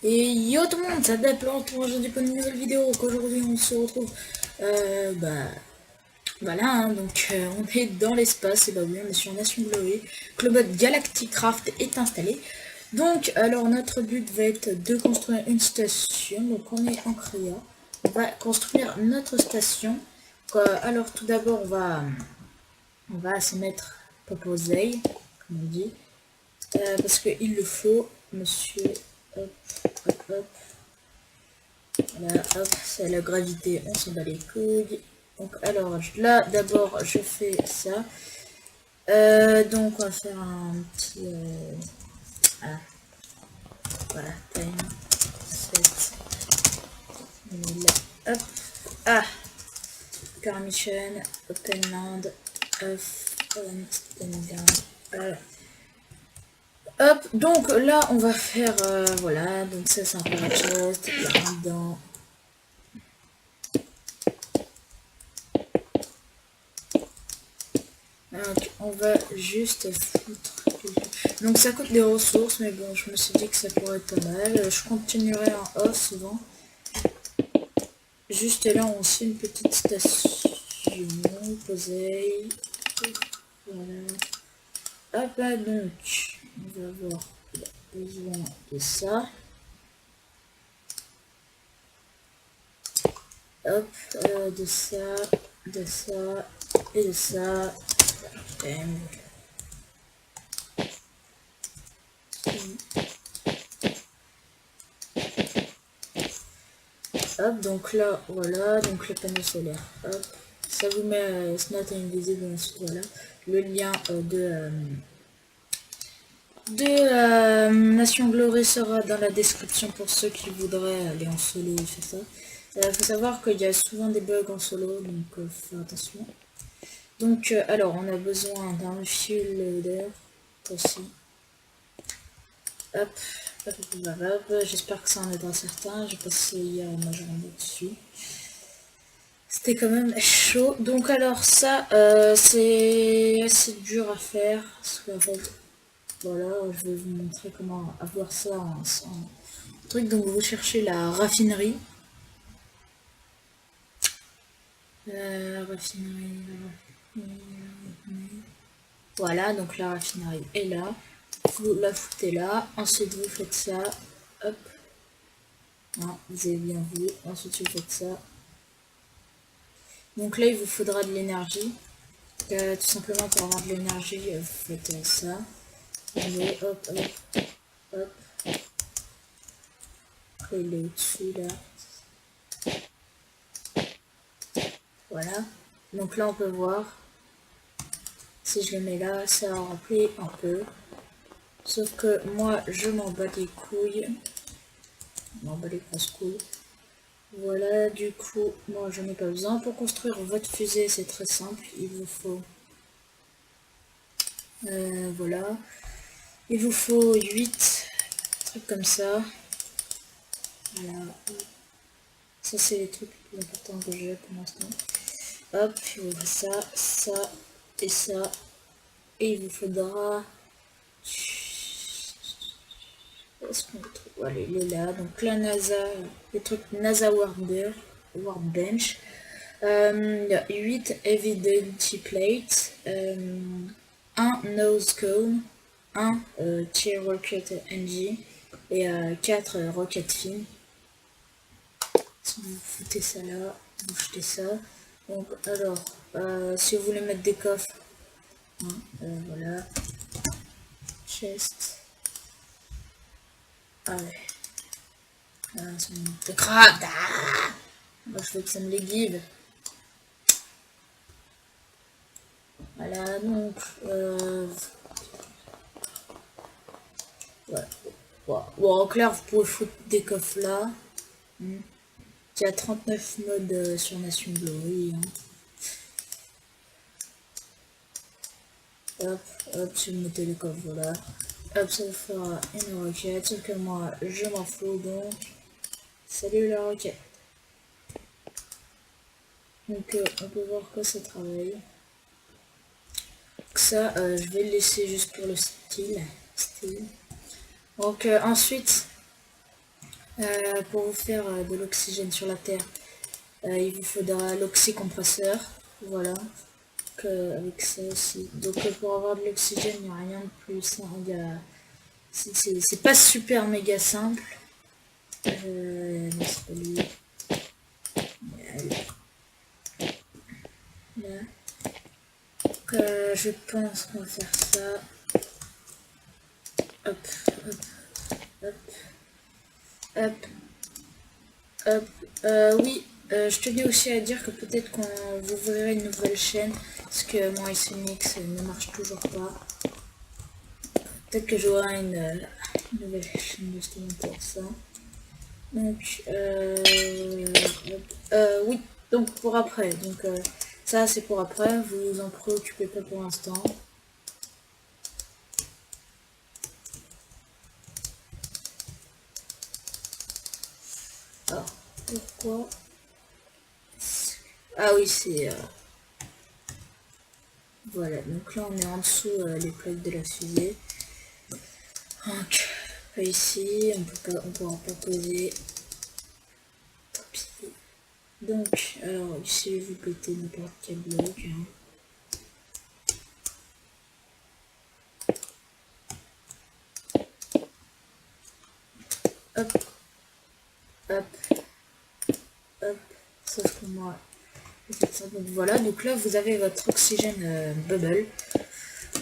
Et yo tout le monde, ça déplante pour aujourd'hui pour une nouvelle vidéo. Qu'aujourd'hui on se retrouve. Voilà, hein, donc on est dans l'espace, et bah oui, on est sur Nation Glory. Que le mode Galacticraft est installé. Donc, alors notre but va être de construire une station. Donc on est en créa. On va construire notre station. Alors tout d'abord on va se mettre Poposeille, comme on dit. Parce qu'il le faut, monsieur. Hop, hop, hop. Voilà, hop, c'est la gravité, on s'en bat les couilles. Donc alors là d'abord je fais ça. Donc on va faire un petit voilà, time set 1000. Hop, ah, permission, open land, off, on down. Voilà. Hop, donc là on va faire voilà, donc ça c'est un parachute, il y a rien dedans. Donc on va juste foutre. Donc ça coûte des ressources, mais bon, je me suis dit que ça pourrait être pas mal. Je continuerai en off souvent. Juste là, on fait une petite station. Posée. Voilà. Hop là, donc, on va avoir besoin de ça. Hop, de ça, de ça, et de ça. Hop, donc là, voilà, donc le panneau solaire. Hop, ça vous met Snot Invisible, ensuite voilà, le lien de Nation Glory sera dans la description pour ceux qui voudraient aller en solo et faire ça. Faut savoir qu'il y a souvent des bugs en solo, donc faut faire attention. Donc alors on a besoin d'un fuel loader aussi. Hop, hop, hop, hop. J'espère que ça en aidera certains. J'ai passé hier ma journée dessus. C'était quand même chaud. Donc alors ça, c'est assez dur à faire. Parce qu'en fait, voilà, je vais vous montrer comment avoir ça en truc. Donc vous cherchez la raffinerie. Raffinerie. Voilà, donc la raffinerie est là. Vous la foutez là. Ensuite vous faites ça. Hop. Non, vous avez bien vu. Ensuite vous faites ça. Donc là il vous faudra de l'énergie. Tout simplement pour avoir de l'énergie, vous faites ça. Allez, hop, hop, hop. Après il est au-dessus là. Voilà. Donc là on peut voir. Si je le mets là, ça remplit un peu. Sauf que moi je m'en bats les couilles. Je m'en bats les grosses couilles. Voilà, du coup, moi je n'ai pas besoin. Pour construire votre fusée, c'est très simple. Il vous faut... voilà. Il vous faut 8 trucs comme ça. Voilà. Ça, c'est les trucs les plus importants que j'ai pour l'instant. Hop, il vous faut ça, ça et ça. Et il vous faudra... Est-ce qu'on le trouve? Allez, il est là. Donc la NASA, les trucs NASA Workbench. Il y a 8 Evidence Plates, 1 Nose Cone, 1 Tier Rocket NG et 4 Rocket Fin. Si vous foutez ça là, vous jetez ça. Donc alors, si vous voulez mettre des coffres, hein, voilà. Chest. Ah ouais. Ah, ça me crabe. Ah, moi je veux que ça me les give. Voilà, donc voilà. Bon, en clair, vous pouvez foutre des coffres là. Il y a 39 modes sur Nation Glory. Hein. Hop, hop, si vous mettez les coffres, voilà. Hop, ça vous fera une roquette. Sauf que moi, je m'en fous, donc salut la roquette. Donc on peut voir que ça travaille. Donc ça, je vais le laisser juste pour le style. Donc ensuite, Pour vous faire de l'oxygène sur la Terre, il vous faudra l'oxycompresseur. Voilà. Avec ça aussi. Donc pour avoir de l'oxygène, il n'y a rien de plus. Hein. C'est pas super méga simple. Laisse pas lui. Là. Je pense qu'on va faire ça. Hop, hop, hop, hop, hop. Oui, je tenais aussi à dire que peut-être qu'on vous verrez une nouvelle chaîne, parce que mon SNX ne marche toujours pas. Peut-être que j'aurai une nouvelle chaîne justement pour ça. Donc, oui, donc pour après. Donc, ça c'est pour après, vous vous en préoccupez pas pour l'instant. Alors, pourquoi? Ah oui, c'est... Voilà, donc là on est en dessous les plaques de la fusée. Donc, pas ici, on pourra pas poser. Tant pis. Donc, alors ici vous pétez n'importe quel bloc. Hein. Hop, hop, hop, sauf que moi, donc voilà, donc là vous avez votre oxygène bubble.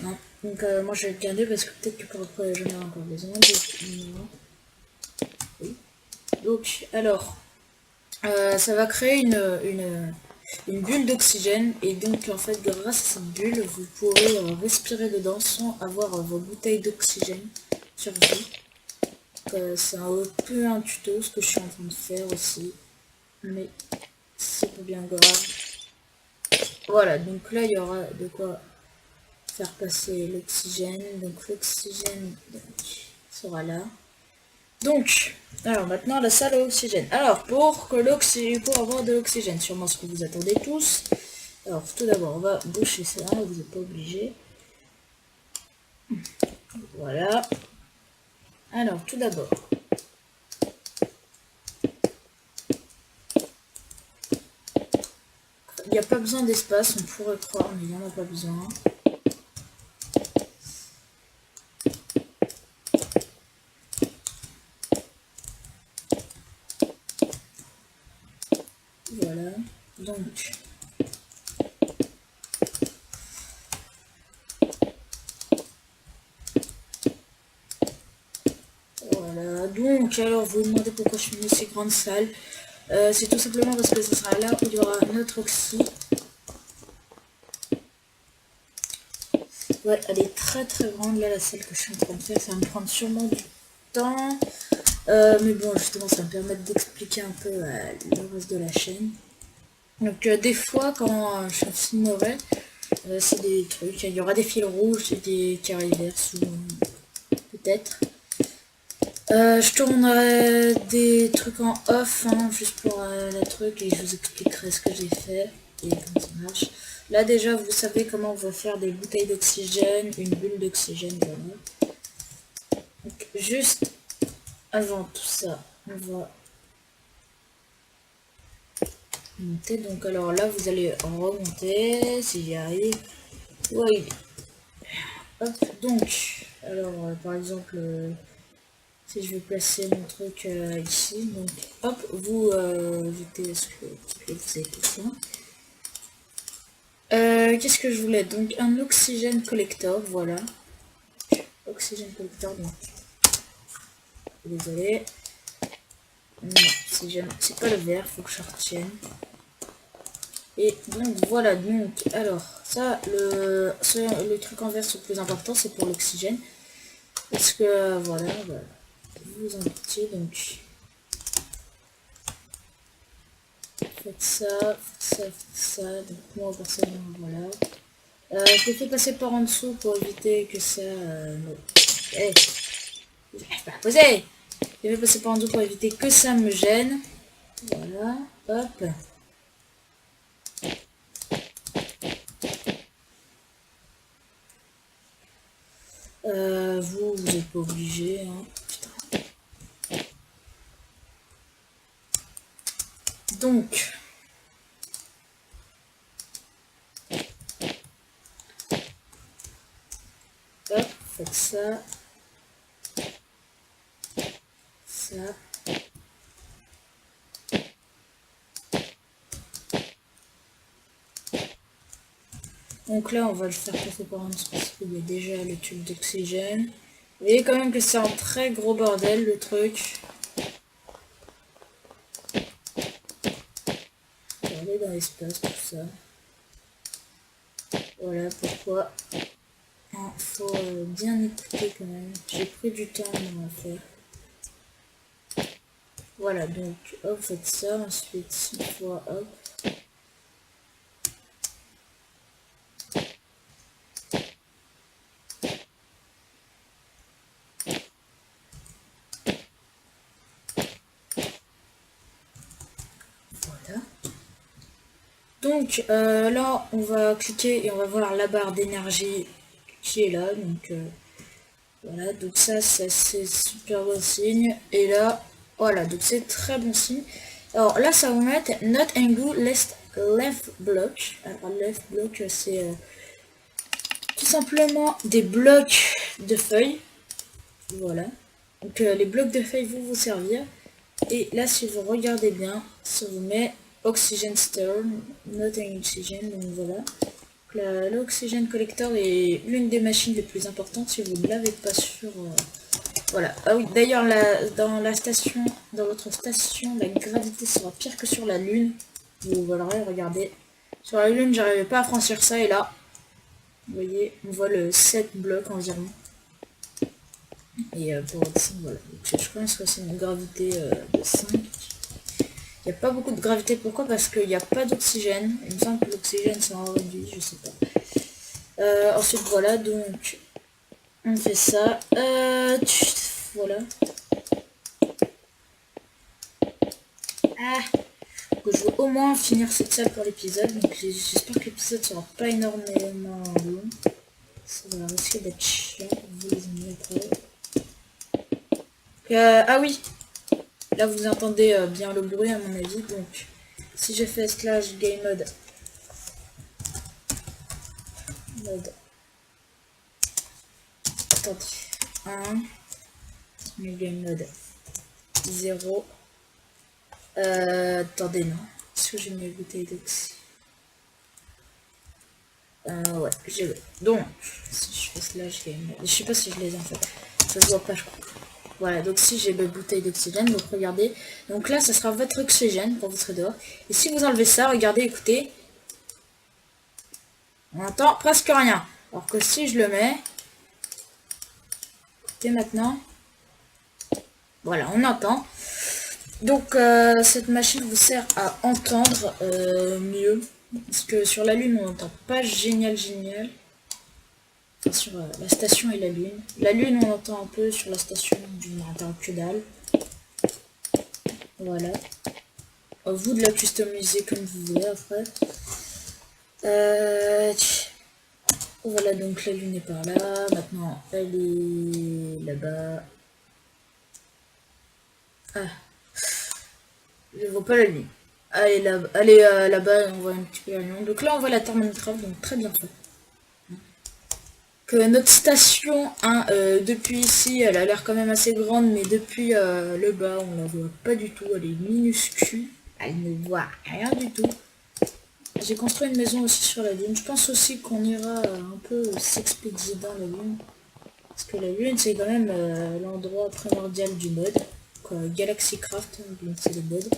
Hein. Donc moi je vais le garder parce que peut-être que pour après j'en ai encore besoin. Donc, oui. Donc alors, ça va créer une bulle d'oxygène et donc en fait grâce à cette bulle vous pourrez respirer dedans sans avoir vos bouteilles d'oxygène sur vous. C'est un peu un tuto ce que je suis en train de faire aussi, mais c'est pas bien grave. Voilà, donc là il y aura de quoi faire passer l'oxygène, donc l'oxygène sera là. Donc, alors maintenant la salle à oxygène. Alors pour avoir de l'oxygène, sûrement ce que vous attendez tous. Alors tout d'abord on va boucher ça, vous n'êtes pas obligé. Voilà. Alors tout d'abord. Il n'y a pas besoin d'espace, on pourrait croire, mais il n'y en a pas besoin. Voilà. Donc. Voilà. Donc alors vous vous demandez pourquoi je suis une si grande salle. C'est tout simplement parce que ce sera là où il y aura notre oxy. Ouais, elle est très très grande là la salle que je suis en train de faire. Ça va me prendre sûrement du temps. Mais bon, justement, ça va me permettre d'expliquer un peu le reste de la chaîne. Donc, des fois, quand je filmerai, c'est des trucs. Il y aura des fils rouges et des carrés verts, souvent, peut-être. Je tournerai des trucs en off, hein, juste pour le truc, et je vous expliquerai ce que j'ai fait et comment ça marche. Là, déjà, vous savez comment on va faire des bouteilles d'oxygène, une bulle d'oxygène, voilà. Donc, juste avant tout ça, on va monter. Donc alors là vous allez remonter si j'y arrive. Oui. Hop, donc alors par exemple si je vais placer mon truc ici, donc hop, vous jetez ce que vous avez fait ça. Qu'est-ce que je voulais? Donc un oxygène collector, voilà. Oxygène collector, donc désolé. Non, c'est pas le vert, faut que je retienne. Et donc voilà, donc alors ça le truc en vert c'est le plus important, c'est pour l'oxygène. Parce que voilà, bah, vous en doutiez, donc faites ça, faites ça, donc moi personnellement voilà. Je l'ai fait passer par en dessous pour éviter que ça... Hey, j'arrive pas à poser. Je l'ai fait passer par en dessous pour éviter que ça me gêne. Voilà, hop. Vous n'êtes pas obligé, hein. Putain. Donc, hop, faites ça, ça. Donc là, on va le faire passer par un parce qu'il y a déjà le tube d'oxygène. Vous voyez quand même que c'est un très gros bordel, le truc. On va aller dans l'espace, tout ça. Voilà pourquoi il faut bien écouter quand même. J'ai pris du temps à faire. Voilà, donc hop, faites ça, ensuite 6 fois, hop. Voilà. Donc là, on va cliquer et on va voir la barre d'énergie qui est là. Donc voilà, donc ça c'est super bon signe. Et là, voilà, donc c'est très bon signe. Alors là, ça va vous mettre not angle left block. Alors left block, c'est tout simplement des blocs de feuilles. Voilà. Donc les blocs de feuilles vont vous servir. Et là, si vous regardez bien, ça vous met Oxygen Store, not an oxygen, donc voilà. L'oxygène collector est l'une des machines les plus importantes si vous ne l'avez pas sur... voilà. Ah oui, d'ailleurs, dans votre station, la gravité sera pire que sur la Lune. Vous verrez, regardez. Sur la Lune, j'arrivais pas à franchir ça, et là, vous voyez, on voit le 7 blocs environ. Et pour redescendre, voilà. Donc, je pense que c'est une gravité de 5. Il n'y a pas beaucoup de gravité. Pourquoi? Parce qu'il n'y a pas d'oxygène. Il me semble que l'oxygène sera réduit, je sais pas. Ensuite, voilà, donc on fait ça. Voilà. Donc, je veux au moins finir cette salle pour l'épisode. Donc j'espère que l'épisode sera pas énormément long. Ça va risquer d'être chiant pour vous les amis après. Ah oui, là vous entendez bien le bruit à mon avis. Donc si je fais slash game mode attendez 1 game mode 0 attendez non, est-ce que j'ai mis la bouteille d'oxy? Ouais, j'ai. Donc si je fais slash game mode, je sais pas si je les ai en fait, ça se voit pas je crois. Voilà, donc si j'ai ma bouteille d'oxygène, donc regardez. Donc là, ça sera votre oxygène pour votre dehors. Et si vous enlevez ça, regardez, écoutez. On entend presque rien. Alors que si je le mets... Écoutez maintenant. Voilà, on entend. Donc cette machine vous sert à entendre mieux. Parce que sur la Lune, on n'entend pas génial. Sur la station et la Lune. La Lune, on entend un peu, sur la station, on n'entend que dalle. Voilà. À vous de la customiser comme vous voulez après. Voilà, donc la Lune est par là. Maintenant, elle est là-bas. Ah. Je vois pas la Lune. Elle est là-bas, on voit un petit peu la Lune. Donc là, on voit la Terre Minecraft, donc très bien fait. Que notre station, hein, depuis ici, elle a l'air quand même assez grande, mais depuis le bas, on la voit pas du tout. Elle est minuscule. Elle ne voit rien du tout. J'ai construit une maison aussi sur la Lune. Je pense aussi qu'on ira un peu s'expédier dans la Lune. Parce que la Lune, c'est quand même l'endroit primordial du mode. Galaxy Craft, donc c'est le mode.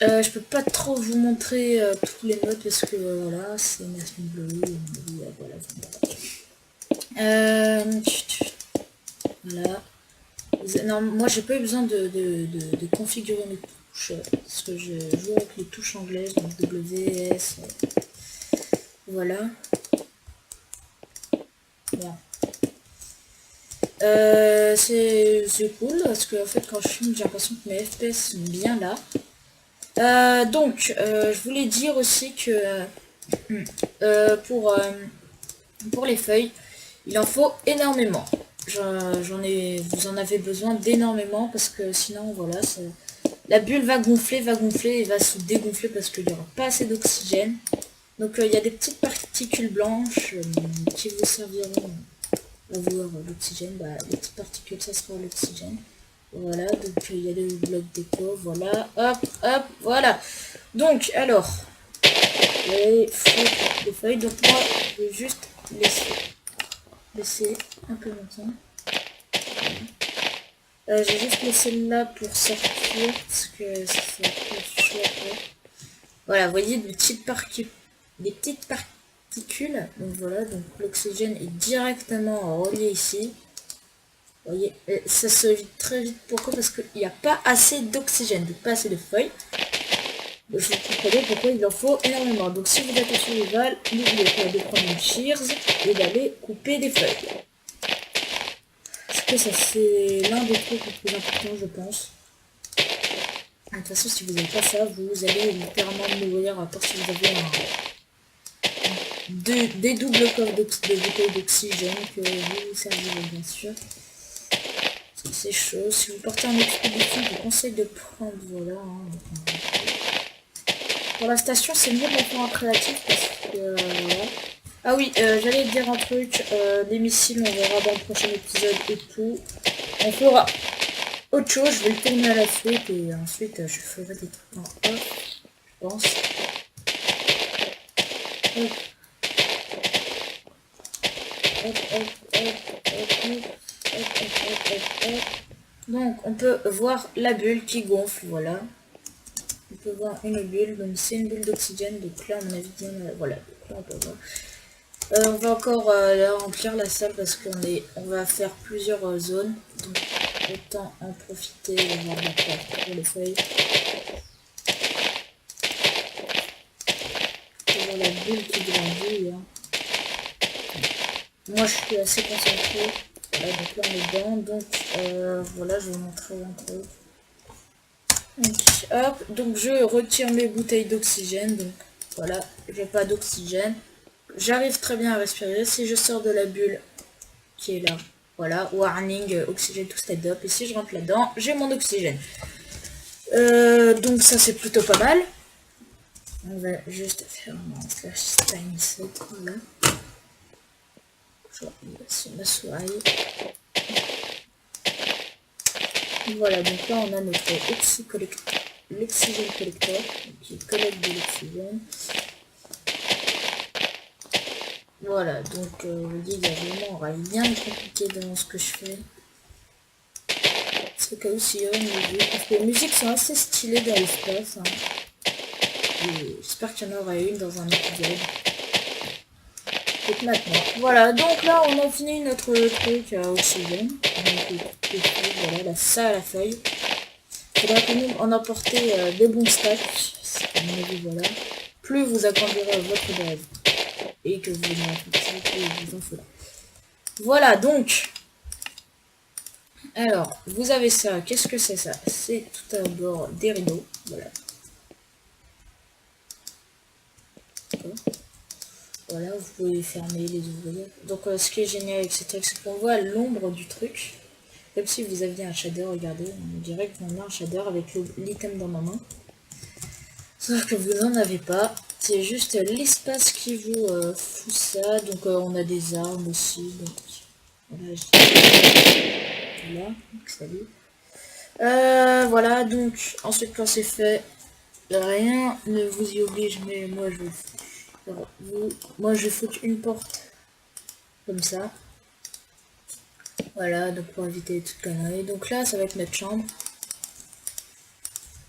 Je peux pas trop vous montrer tous les modes parce que voilà, c'est une Bleu. Voilà. Voilà. Non, moi j'ai pas eu besoin de configurer mes touches parce que je joue avec les touches anglaises, donc W, S. Voilà. Bon. C'est cool parce que en fait quand je filme j'ai l'impression que mes FPS sont bien là. Donc je voulais dire aussi que pour les feuilles il en faut énormément. Vous en avez besoin d'énormément parce que sinon voilà la bulle va gonfler et va se dégonfler parce qu'il n'y aura pas assez d'oxygène. Donc il y a des petites particules blanches qui vous serviront à voir l'oxygène. Bah, les petites particules, ça sera l'oxygène. Voilà, donc il y a des blocs d'écho, voilà, hop, hop, voilà. Donc, alors, les feuilles, donc moi, je vais juste laisser un peu longtemps. J'ai juste laissé là pour sortir, parce que ça fait un peu chaud après. Voilà, vous voyez, des petites particules. Donc voilà, donc l'oxygène est directement relié ici. Vous voyez, ça se vide très vite. Pourquoi? Parce qu'il n'y a pas assez d'oxygène, donc pas assez de feuilles. Donc je vous comprenez pourquoi il en faut énormément. Donc si vous êtes en survival, n'oubliez pas de prendre une shears et d'aller couper des feuilles. Parce que ça c'est l'un des trucs les plus importants, je pense. De toute façon, si vous n'avez pas ça, vous allez littéralement mourir, à part si vous avez des doubles coffres de bouteilles d'oxygène que vous servirez bien sûr. C'est chaud. Si vous partez en expédition, je vous conseille de prendre, voilà. Pour la station, c'est mieux de la faire en créatif parce que, voilà. Ah oui, j'allais dire un truc, les missiles, on verra dans le prochain épisode et tout. On fera autre chose, je vais le tourner à la suite et ensuite je ferai des trucs en off, je pense. Hop. Donc on peut voir la bulle qui gonfle, voilà. On peut voir une bulle, donc c'est une bulle d'oxygène, donc là à mon avis bien, voilà, donc là on peut voir. On va encore remplir la salle parce on va faire plusieurs zones, donc autant en profiter et voir la place pour les feuilles. On va voir la bulle qui grandit, hein. Moi je suis assez concentré. Voilà, donc là on est dedans, donc voilà, je vais vous montrer un truc. Donc, hop, donc je retire mes bouteilles d'oxygène, donc voilà, j'ai pas d'oxygène. J'arrive très bien à respirer. Si je sors de la bulle qui est là, voilà, warning, oxygène to stay up, et si je rentre là-dedans, j'ai mon oxygène. Donc ça c'est plutôt pas mal. On va juste faire un flash time set, voilà. Je ma souris. Voilà, donc là on a notre l'oxygène collecteur qui collecte de l'oxygène. Voilà, donc vous voyez, il y a vraiment rien de compliqué dans ce que je fais. C'est comme si parce que les musiques sont assez stylées dans l'espace. Hein. J'espère qu'il y en aura une dans un épisode. Donc maintenant, voilà, donc là on a fini notre truc à oxygène. Voilà, la salle à la feuille. Il faudra quand même en apporter des bons stacks. À mon avis, voilà. Plus vous agrandirez votre base et que vous vous en faut. Voilà, donc. Alors, vous avez ça. Qu'est-ce que c'est ça? C'est tout d'abord des rideaux. Voilà. Voilà, vous pouvez fermer, les ouvrir. Donc ce qui est génial avec ces trucs, c'est qu'on voit l'ombre du truc. Comme si vous aviez un shader, regardez, on dirait que vous avez un shader avec l'item dans ma main. Sauf que vous n'en avez pas. C'est juste l'espace qui vous fout ça. Donc on a des armes aussi. Donc voilà, voilà, salut. Voilà, donc ensuite quand c'est fait, rien ne vous y oblige, mais moi je vais foutre une porte comme ça. Voilà, donc pour éviter toute connerie. Donc là, ça va être notre chambre.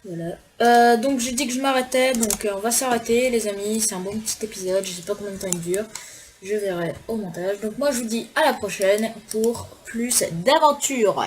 Voilà. Donc j'ai dit que je m'arrêtais, donc on va s'arrêter les amis. C'est un bon petit épisode, je sais pas combien de temps il dure. Je verrai au montage. Donc moi je vous dis à la prochaine pour plus d'aventures.